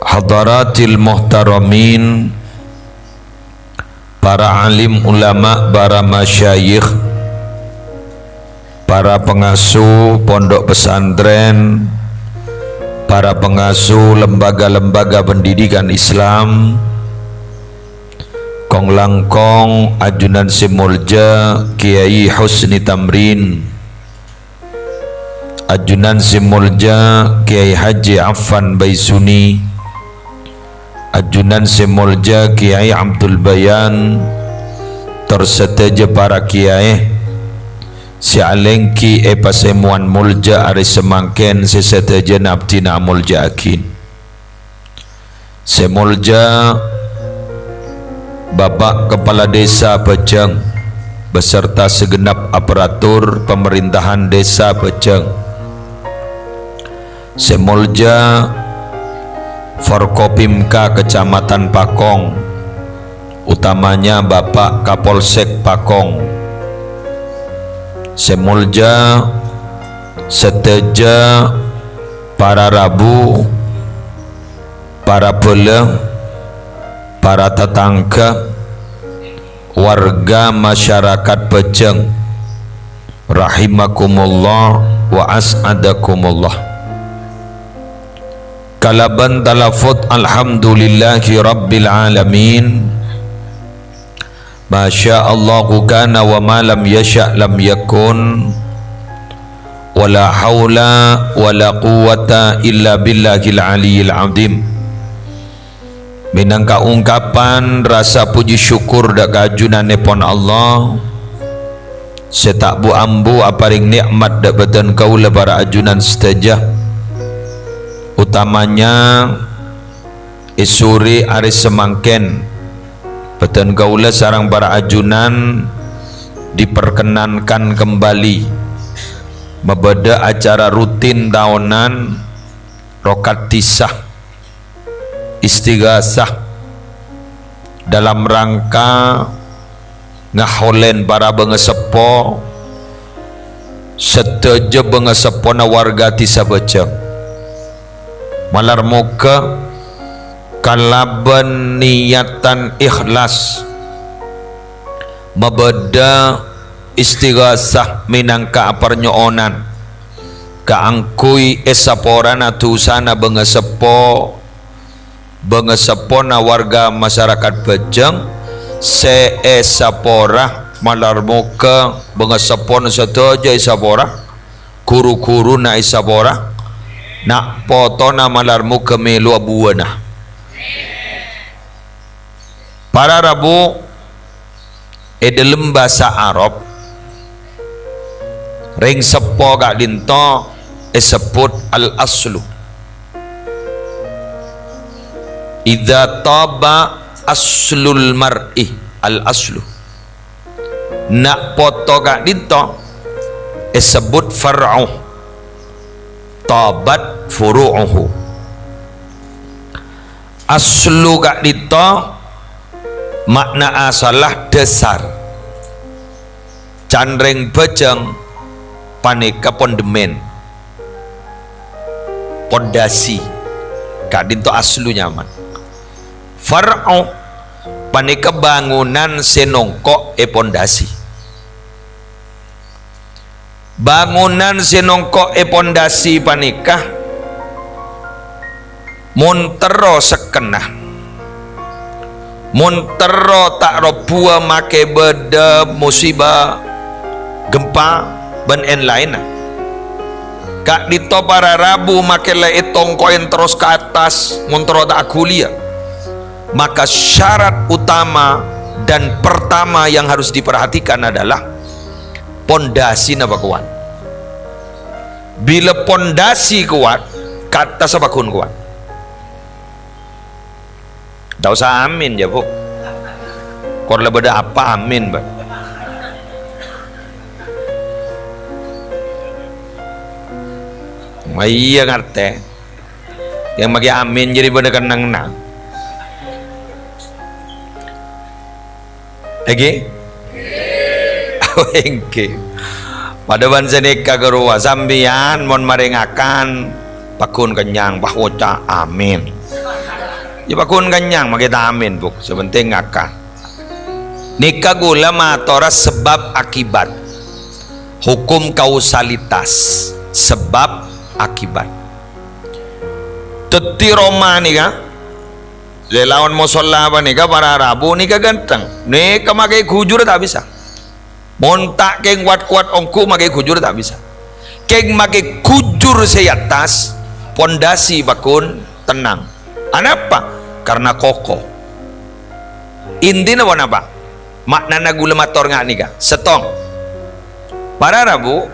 Hadaratil muhtaramin, para alim ulama, para masyayikh, para pengasuh pondok pesantren, para pengasuh lembaga-lembaga pendidikan Islam, Kong Langkong Ajunan Simulja Kiai Husni Tamrin, Ajunan Simulja Kiai Haji Affan Baisuni, Ajunan Simulja Kiai Abdul Bayan, terseteja para kiai si alengki pasemuan mulja ari semangken si seteja nabtina mulja akin semulja Bapak Kepala Desa Pejeng beserta segenap aparatur pemerintahan Desa Pejeng, semulja Forkopimka Kecamatan Pakong, utamanya Bapak Kapolsek Pakong, semulja seteja para rabu, para peleng, para tetangga, warga masyarakat Pejeng, rahimakumullah wa as'adakumullah. Kalaban talafut alhamdulillahi rabbil alamin, masya Allahu kana wa ma lam yasha lam yakun, wala hawla wala quwwata illa billahil aliyil azim. Minangka ungkapan rasa puji syukur dak kajunane pon Allah setak bu ambu aparing nikmat dak beten kaula para ajunan setajah, utamanya isuri ari semangken beten kaula sarang para ajunan diperkenankan kembali membeda acara rutin tahunan rokat tisah istighasah dalam rangka ngaholen para bengesepo seteja bengesepona warga Tisa Pejeng malar muka kalaban niatan ikhlas mebeda istighasah minangka apernyoonan kaangkui esaporana tusana bengesepona warga masyarakat Pejeng se esapora malar muka bengesepona seteja esapora kuru-kuru na esapora nak potona malar muka melu abuana para rabu dalam bahasa Arab ring sepo gak dinto disebut al aslu. Idza taba aslul mar'i al aslu, nak poto gak dinto disebut far'u, tabat furu'uhu. Aslu gak dinto makna asalah dasar, candreng Pejeng paneka pondemen pondasi gak dinto aslu nyaman. Far'u paneka bangunan senongkok pondasi, bangunan senongkok pondasi paneka montero sekenah montero tak robua make beda musibah gempa ben en lain kak dito para rabu make le tongkoin terus ke atas montero tak kuliah. Maka syarat utama dan pertama yang harus diperhatikan adalah pondasi napa kuat. Bila pondasi kuat, kata sabakun kuat. Tak usah amin ya bu. Korla beda apa amin ba? Iya ngerti. Yang magi amin jadi beda kenang na. Lagi? Oke. Pada bangsa neka gerua sambian mon maringakan pakun kenyang bahwa amin. ya pakun kanyang makita amin buk sebenting ngakak nikah gula matora sebab akibat hukum kausalitas sebab akibat teti Roma nih kan lawan musola apa nih para Rabu nih ganteng nih makai kujur tak bisa montak keng kuat ongku makai kujur tak bisa keng makai kujur seatas pondasi bakun tenang kenapa karena kokoh intinya apa makna gula mator nggak nih setong para Rabu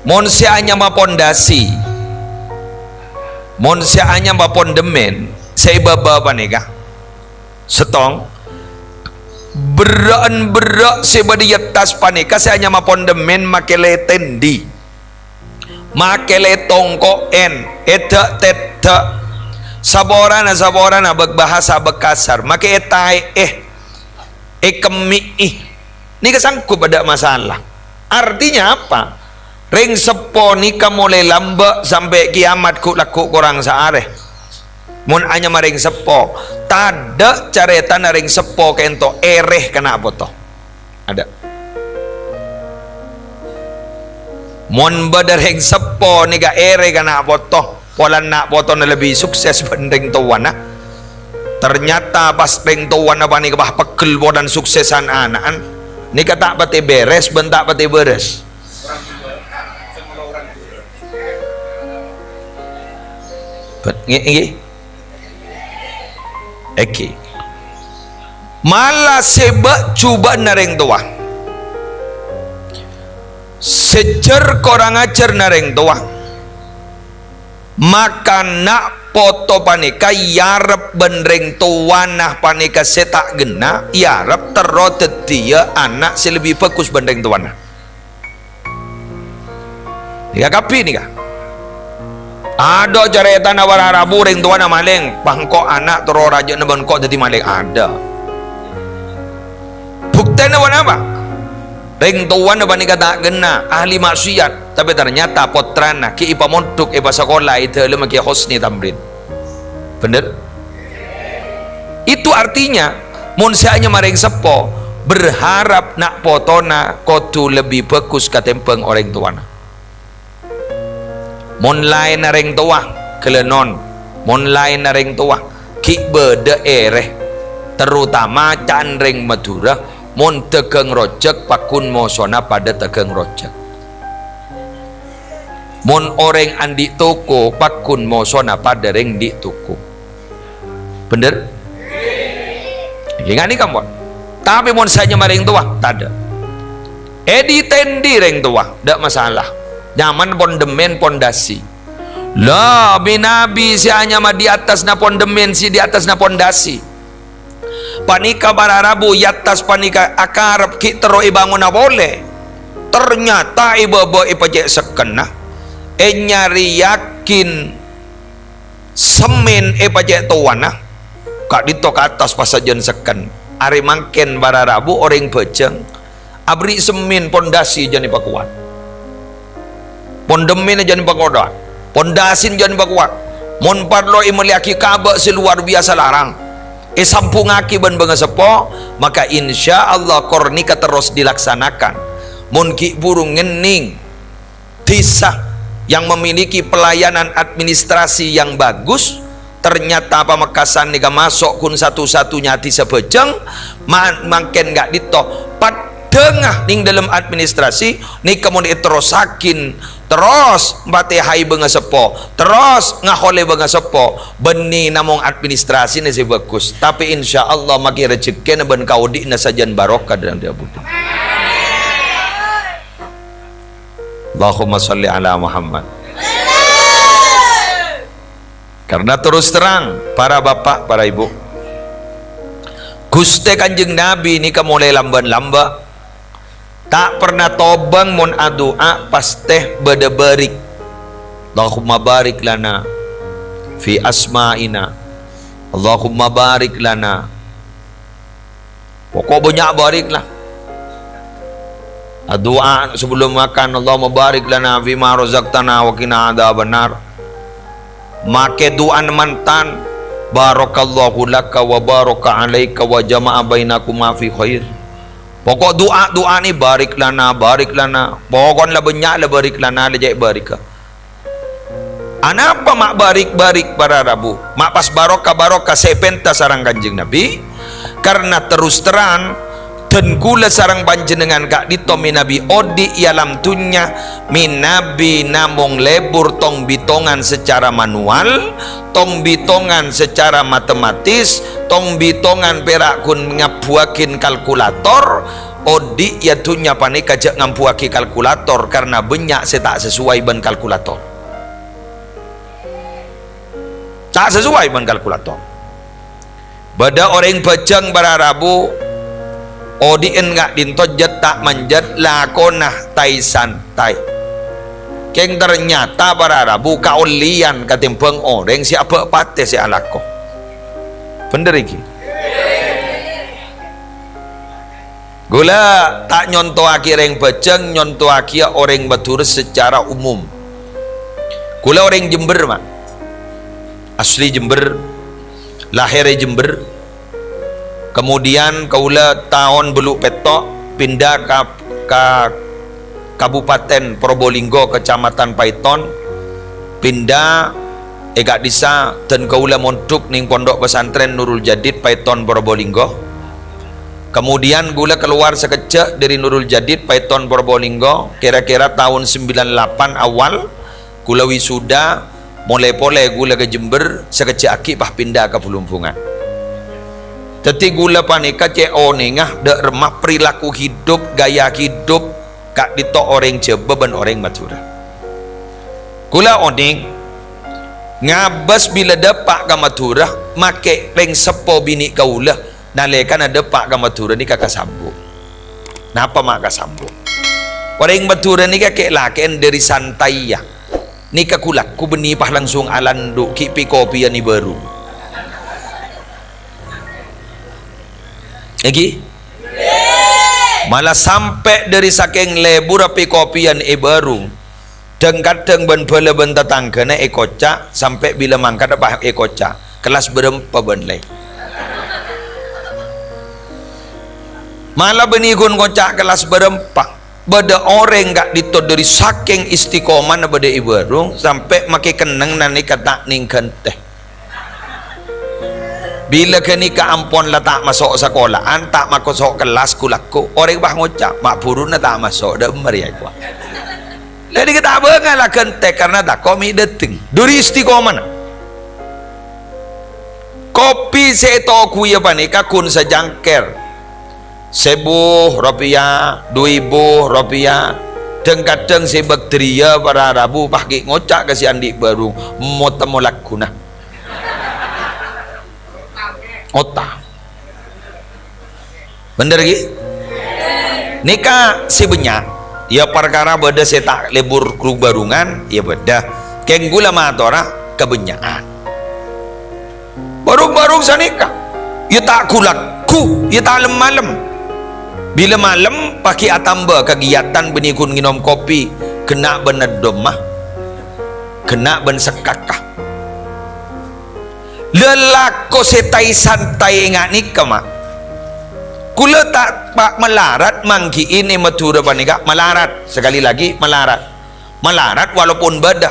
monsia hanya ma pondasi monsia hanya ma pondemen saya baba apa nih setong berak sebadi atas panika saya hanya ma pondemen makele tendi makele tongko en eta teta saborana berbahasa bekasar make etai kemi ini kesangkut pada masalah artinya apa ring sepo nikah mulai lamba sampai kiamat ku laku kurang seareh mun hanya maring sepo tada caretan ring sepo kento ereh kena apa toh ada mun badar ring sepo nikah ereh kena apa toh pola nak foto lebih sukses banding tuan ternyata pas ring tuan apa nih bah pegel dan suksesan anak ni kata pati beres bentak pati beres Eki malah sebab coba nareng tua sejer korang ajar nareng tua maka nak foto panika yarep benreng tuanah panika setak gena yarep terrotet dia anak selebih fokus benreng tuanah nika kapi nika ada cerita nawar Rabu ring tuanah maling pangkok anak teror raja naban kok jadi maling ada bukti nawan apa ring tuan apa nika tak gena ahli maksiat tapi ternyata potrana ki ipa montuk ipa sekolah itu lema ki husni tamrin bener itu artinya mun hanya maring sepo berharap nak potona kotu lebih bagus katempeng orang tuana mun lain ring tua kelenon mun lain ring tua ki beda ereh terutama can ring Madura mun tegeng rojek pakun mosona pada tegeng rojek mun orang andi toko pakun mosona pada ring di toko bener gini kamu tapi mun saja maring tua tak ada edi tendi ring tua tak masalah nyaman pondemen pondasi lah binabi si hanya di atas na pondemen si di atas na pondasi panika para Rabu yatas panika akarap ki tero ibangun na boleh ternyata iba-iba ipajek sekena nyari yakin semen ipajek tuana kak dito ke atas pasajan seken hari mangken para Rabu orang bejeng abri semen pondasi jani pakuat pondemen jani pakoda pondasin jani pakuat mon parlo imeliaki kabak seluar biasa larang sampungaki ban bengasepo maka insya Allah kornika terus dilaksanakan mon ki burung ngening desa yang memiliki pelayanan administrasi yang bagus ternyata pamekasan nika masuk kun satu-satunya di sebejeng makin nggak dito padengah ning dalam administrasi nika mau diterusakin terus mbate hai bengasepo terus ngahole bengasepo beni namung administrasi nasi bagus tapi insya Allah maki rezeki na ben kaudi na sajan barokah dalam dia butuh Allahumma sholli ala Muhammad karena terus terang para bapak para ibu Guste Kanjeng Nabi ini mulai lamban-lamba tak pernah tobang mun adua pasteh bedeberik Allahumma barik lana fi asma'ina Allahumma barik lana pokok banyak barik lah doa sebelum makan Allahumma barik lana fi ma razaqtana wa qina adzabannar make doa mantan barakallahu laka wa baraka alaika wa jama'a bainakuma fi khair. Pokok doa ni barik lana pokok lah banyak lah barik lana lejak barika. Anapa mak barik para Rabu mak pas barokah sepenta sarang Kanjeng Nabi, karena terus terang dan gula sarang panjenengan kak dito minabi odi ialam tunya minabi namung lebur tong bitongan secara manual, tong bitongan secara matematis, tong bitongan perak kun ngapuakin kalkulator. Odi ya tunya panik kajak ngampuaki kalkulator karena banyak saya tak sesuai ban kalkulator, tak sesuai ban kalkulator. Bada orang pejang para Rabu odi enggak dintojat tak manjat lakonah tai santai. Keng ternyata para Rabu kaulian katimpeng orang siapa pate si alako. Bener iki. Gula tak nyontohaki orang pejang, nyontohaki orang batur secara umum. Gula orang Jember mak, asli Jember, lahir Jember. Kemudian kaula tahun beluk petok pindah ke Kabupaten Probolinggo, Kecamatan Paiton, pindah egak disa dan kaula montuk ning pondok pesantren Nurul Jadid Paiton Probolinggo. Kemudian gula keluar sekejap dari Nurul Jadid Paiton Probolinggo kira-kira tahun 98 awal. Gula wisuda mulai gula ke Jember sekejap aki pah pindah ke Pelumpungan. Teti gula panika CEO nengah dek remah perilaku hidup, gaya hidup kak dito orang Jeba ben orang Madura. Gula oning ngabas bila depak ke Madura make leng sepo bini kaula nalekan ada depak ke Madura ni kakak sambung. Napa mak kasambung? Orang Madura ni kakek laken dari santai ya. Ni kakulak ku benipah langsung alandu kipi kopi ni baru. Lagi? Malah sampai dari saking lebur api kopian baru. Dan kadang ben bala ben tetangga na kocak sampai bila mangkat apa kocak kelas berempat ben lay. Malah benikun kocak kelas berempat. Bada orang gak ditod dari saking istiqomah na bada ibarung sampai makai kenang nani kata ningkan teh. Bila kini ka ampon lah tak masuk sekolahan, tak masuk kelas kulaku, orang bah ngocak mak purun na tak masuk dah meriah kuat. Jadi kita bengal lah kentek karena tak komi deting duri istiqomah na. Kopi seto kuya panika kun sejangker 1.000 rupiah, 2.000 rupiah. Dan kadang si bakteria para Rabu pakai ngocak kasi andi baru mau temu laku nah. Otak. Bener lagi? Nikah si banyak. Ya perkara beda saya tak lebur kru barungan, ya beda. Keng gula matora kebanyakan. Barung-barung sa nikah. Ya tak kulaku, ya tak malam. Bila malam pakai atamba kegiatan benikun minum kopi, kena bener domah, kena ben sekakah. Lelako setai santai ingat nikah mak. Kula tak pak melarat mangki ini Madura panika melarat sekali lagi melarat walaupun beda.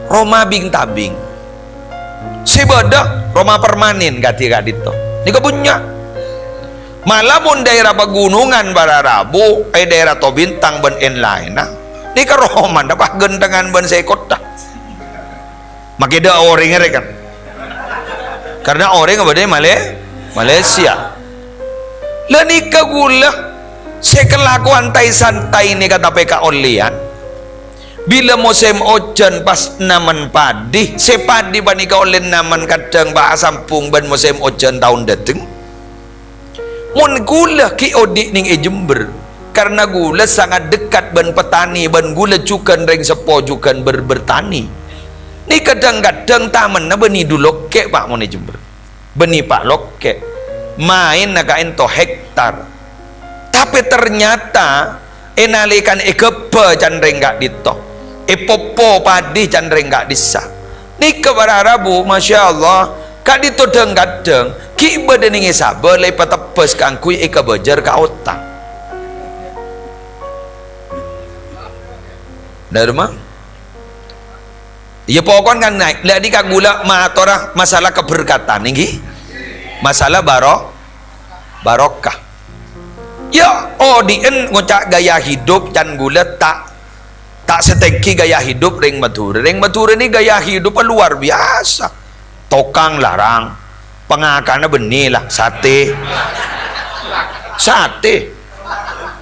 Roma bing tabing. Si beda Roma permanen gati dito. Nika punya. Malah pun daerah pegunungan bara Rabu, daerah to bintang ben en lain nah. Nika Roma dapat gendengan ben saya kota. Makida orang kan. Karena orang apa dia Malaysia. Lani kagula sekelakuan tai santai ini kata PK olian. Bila musim hujan pas naman padi, sepadi banika oleh naman kadang bahasa sampung ban musim hujan tahun dateng. Mun gula ki odik ning Jember karena gula sangat dekat ban petani ban gula cukan reng sepo cukan bertani. Ni kadang-kadang taman na beni dulu ke pak mau Jember beni pak loke main naga ento hektar tapi ternyata enalikan kepe candreng gak dito popo padi candreng gak disa nikah pada Rabu Masya Allah kak ditodeng kadeng ki badeningi sabar lai patepes kangkui eka bejar ka otak dah rumah ya pokoknya kan naik lah di kak gula maatorah masalah keberkatan ini masalah barokah ya dien ngocak gaya hidup dan gula tak setengki gaya hidup ring Madura ini gaya hidup luar biasa tokang larang pengakarnya benih lah sate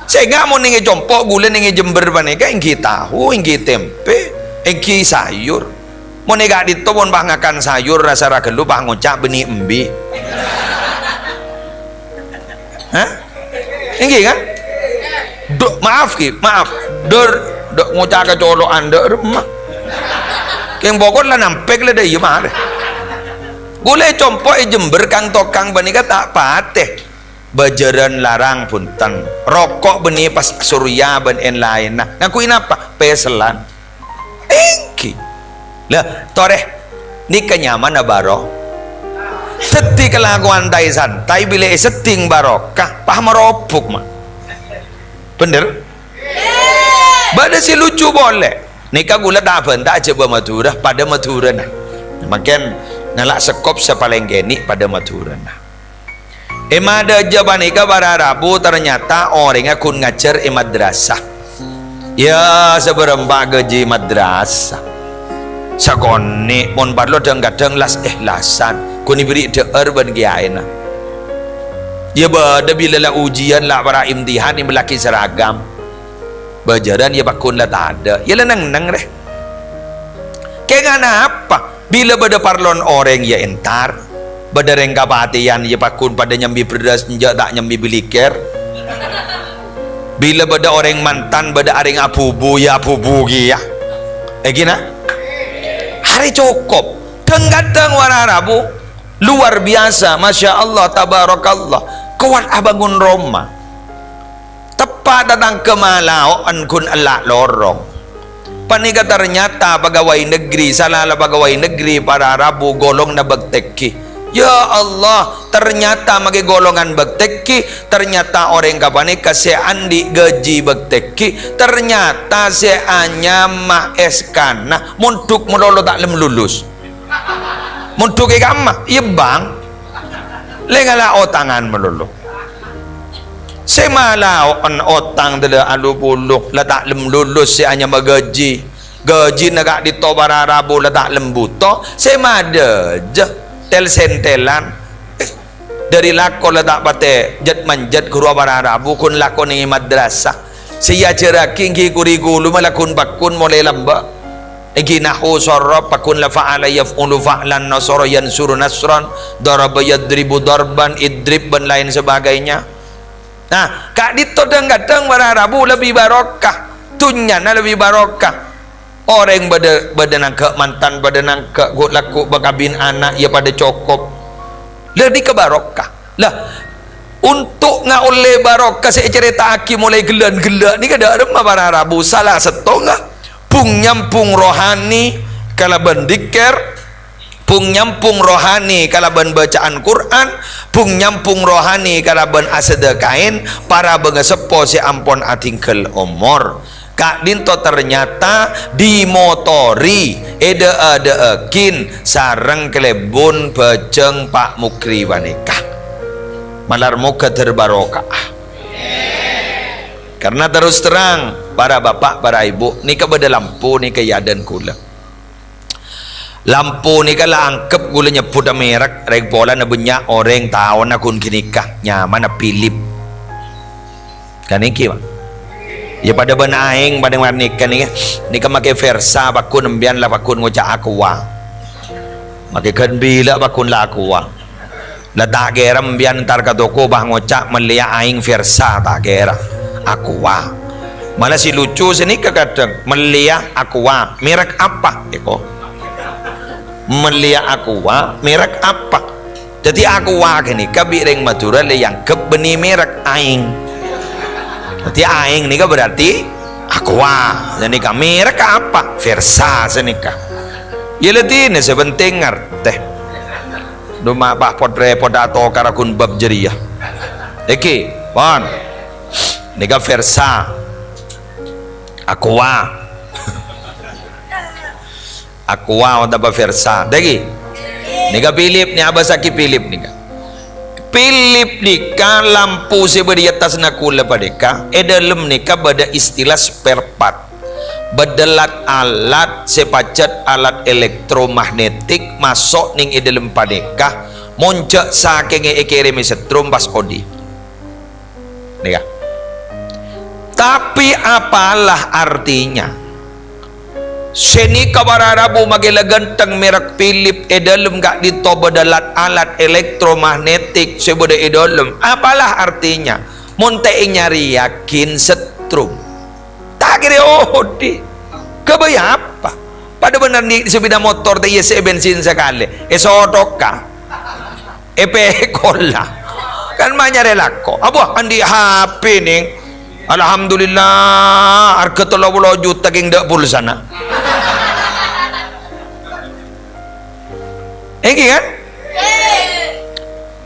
saya nggak mau ningi compok gula ningi Jember paneka ingki tahu ingki tempe ingki sayur mau nega dito pun bangakan sayur rasa ragelu bang ngocak benih embi hah ingki kan maaf ngocak kecolok anda rumah yang pokok lah nampek lah deh gimana gula compok Jember kang tokang benika tak pateh bajaran larang punten rokok benih pas surya ben en lain nah ngakuin apa peselan engki lah toreh ni kenyaman baro seti kelakuan tai santai bila seting barokah paham meropuk mah bener bada si lucu boleh nikah gula tak bentak coba Madura pada Madura nah makin nalak sekop sepaling geni pada Madura nah emada jabanika pada Rabu ternyata orangnya kun ngajar madrasah ya seberempat gaji madrasah sakoni mon parlo kadang las lasan kun diberi deer ban giaina ya bada bila lah ujian lah para imtihan yang berlaki seragam bajaran ya bakun lah tak ada ya lah nang deh kayak apa bila bada parlon orang ya entar bada rengka patian ya pakun pada nyambi beras njak tak nyambi beliker bila bada orang mantan bada aring apubu ya apubu ya gina hari cukup kadang warna Rabu luar biasa Masya Allah tabarakallah kuat abangun Roma tepat datang ke Malau kun Allah lorong panika ternyata pegawai negeri salah pegawai negeri pada Rabu golong na bagteki ya Allah ternyata magi golongan bagteki ternyata orang kapanika se andi gaji bagteki ternyata se anyama eskana muntuk melolo tak lulus muntuk ikama iya bang lengala otangan melolo se malau on otang dela alu puluh la tak lulus se anyama gaji naga ditobara Rabu la tak lembuto se mada je tel sentelan dari lakon letak pate jat manjat guru Rabu kun lakon ini madrasah siya ceraki ngi kurikulum malakun bakun mulai lamba igi nahu sorab bakun la fa'ala yaf'ulu fa'lan nasara yansuru nasran daraba yadribu darban idrib dan lain sebagainya nah kak dito kadang Rabu lebih barokah tunyana lebih barokah orang pada nangka mantan pada nangka gut laku bakabin anak ya pada cokop lebih ke barokah lah untuk ngaule barokah saya cerita aki mulai gelan-gelan ni kada ada pada Rabu salah setengah pung nyampung rohani kalaban dikir pung nyampung rohani kalaban bacaan Quran pung nyampung rohani kalaban asedekain para bengesepo si ampon atingkel umur Kak Dinto ternyata dimotori ekin sarang kelebun pejeng Pak Mukri waneka malar muka terbarokah karena terus terang para bapak para ibu nika beda lampu nika yadan kula lampu nika lah angkep gula nyebut merek reg bola na banyak orang tahun akun kinikah nyaman na Philip kan iki bang ya pada benaing pada warnikan ni make Versa bakun embian lah bakun ngocak aqua make kan bila bakun la aqua la tak gera embian ntar ka toko bah ngocak melia aing Versa tak gera aqua malah si lucu sini kadang melia aqua merek apa eko melia aqua merek apa jadi aqua gini kabireng Madura le yang kebeni merek aing berarti aing nika berarti aqua jadi merek apa Versa senika ya letih nih sebenting ngerteh duma pak pot repot atau karakun bab jeriah eki pon nega Versa Aqua atau Versa dagi nega Philip ni abasaki Philip nika Philip nika lampu seberi atas nakula padeka dalam nika bada istilah spare part bedelat alat sepacat alat elektromagnetik masuk ning dalam padeka moncak saking ekirimi setrum pas odi nika. Tapi apalah artinya seni kabararabu magila ganteng merek Philip dalam gak dito bedelat alat elektromagnetik sebeda dalam apalah artinya monteing nyari yakin setrum tak kira di kebaya apa pada benar di sepeda motor tak iya bensin sekali sotoka kola kan banyak relako apa andi HP nih alhamdulillah harga 30 juta king dak pulsana ini kan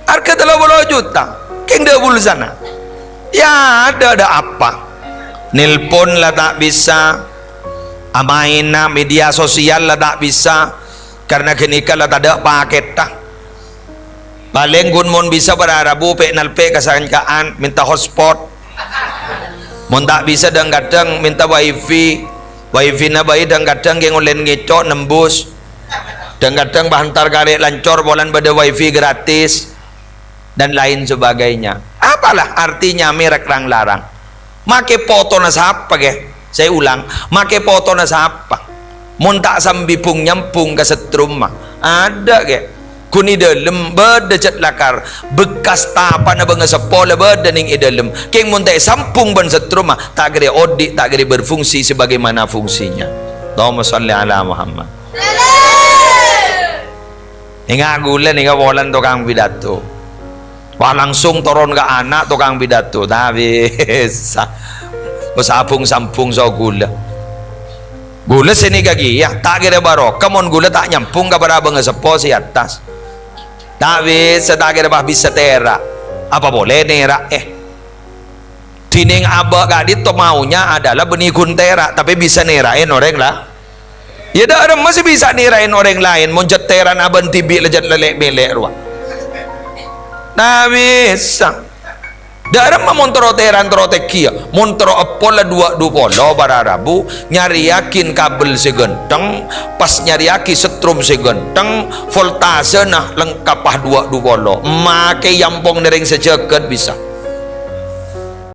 harga 30 juta king dak pulsana ya ada apa nelpon lah tak bisa amaina media sosial lah tak bisa karena kenika lah tak ada paket tak paling gunmon bisa berarabu pe nalpe kasangkaan minta hotspot mon tak bisa dan kadang minta wifi na bayi dan kadang yang online ngecok nembus dan kadang bahantar karek lancor bolan pada wifi gratis dan lain sebagainya. Apalah artinya merek larang make foto na siapa ke saya ulang make foto na siapa mon tak sambipung nyampung ke setrum mah ada ke kuni dalam berdecet lakar bekas tapan na bangga sepola berdaning idalem keng mun tak sampung ban setrum mah tak gede odik tak gede berfungsi sebagaimana fungsinya. Allahumma sholli ala Muhammad. Hingga gulen hingga bolan tukang pidato wah langsung turun ke anak tukang pidato tapi sampung so gula sini kaki ya tak kira barokah mon gula tak nyampung ke para bangga sepo si atas tak bisa tak kira bisa tera apa boleh nera tining abah gadit to maunya adalah benih kuntera tapi bisa nerain orang lah ya dah masih bisa nerain orang lain monjet teran aban tibi lejat lelek belek ruah nah bisa darah memontoro teran terotekia montoro apola dua polo bararabu nyari yakin kabel segenteng pas nyari yakin setrum segenteng voltase nah lengkap dua polo make yampong dereng sejeket bisa